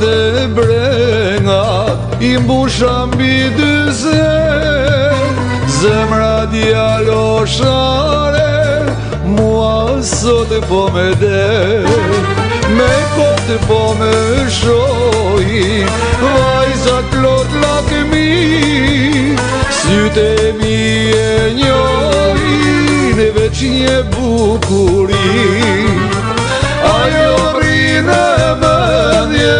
të brengat I mbusha mbi dy zemra djaloshare Mua sot po me me kot po me shojin Vajzat plot lakmi Sytë e mi e njojin E veç një bukurin Ajo rrinë e mendje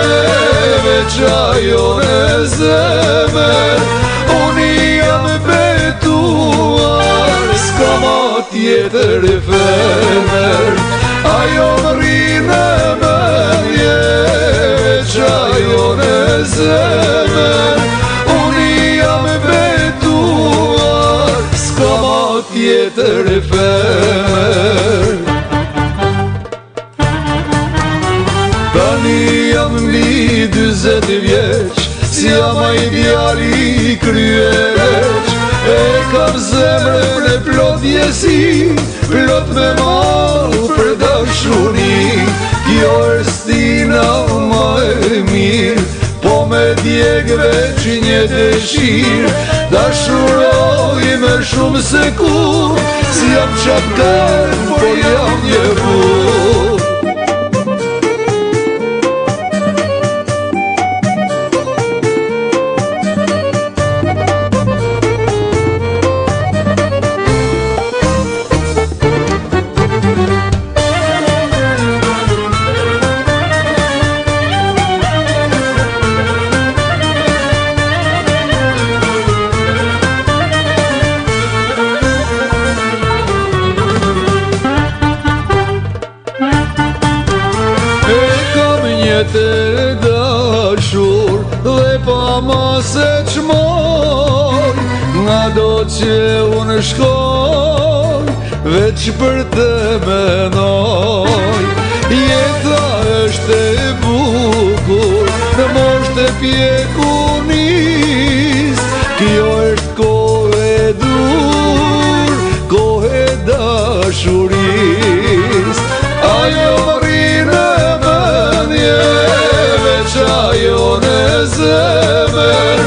Veç ajo në zemër Unë jam betuar S'ka ma tjetër e femër Ajo rrinë e mendje Veç ajo në zemër Unë jam betuar S'ka ma tjetër e femër Tani jam mbi 20 vjeq Si jam a I djali kryereq E kam zemrën e plot jesi Plot me malë për dashuni Kjo është tina ma e mirë Po me djeg veç një dëshirë Dashuroj me shumë se kur Si jam qatkar, po jam një bur Të dashur dhe pa ma se qmoj Nga do që unë shkoj veç për të menoj Jeta është e bukur në moshë të pjekunis Kjo është kohë e dur, kohë e dashuris Ajo rrinë ajo në zemër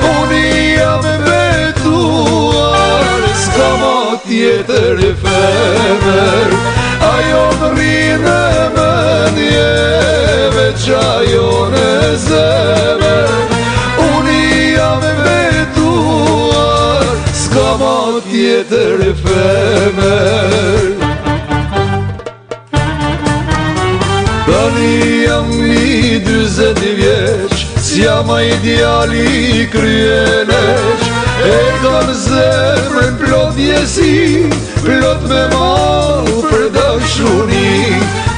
Unë jam betuar S'ka ma tjetër e femër Ajo më rrinë e mendje Veç ajo në zemër Unë jam betuar S'ka ma tjetër e femër Tani jam mbi 20 vjeq Si jam a I djali kryeneq E kam zemrën plot jesi Plot me malë për dashuni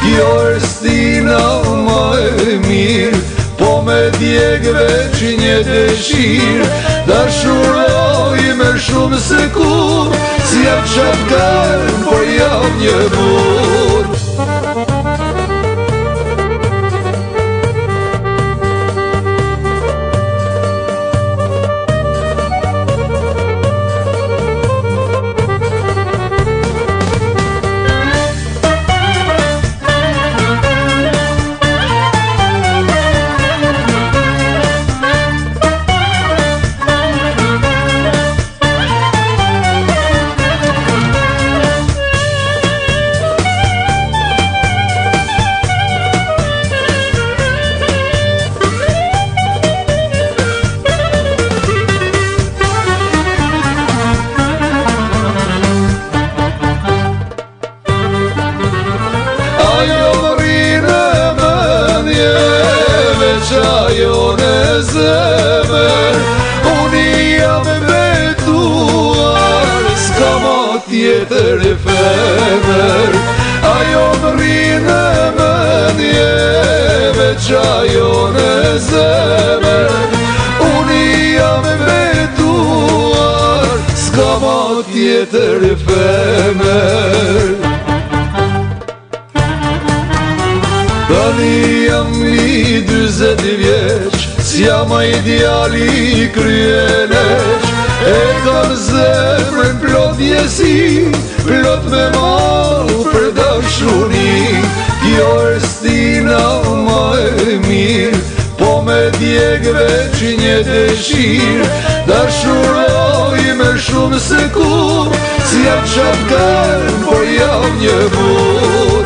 Kjo është tina ma e mirë Po me djeg veç një dëshirë Dashuroj me shumë se kur Si jam qatkar, po jam një bur Ajo në zemër Unë jam betuar S'ka ma tjetër e femër Ajo më rrinë e mendje Veç ajo në zemër Unë jam betuar S'ka ma tjetër e femër Tani jam mbi 20 vjeq Si jam a I djali kryeneq E kam zemrën plot jesi Plot me malë për dashuni Kjo është tina ma e mirë Po veç një dëshirë, dashuroj me shumë se kur, si jam qatë kërë, por jam një burë.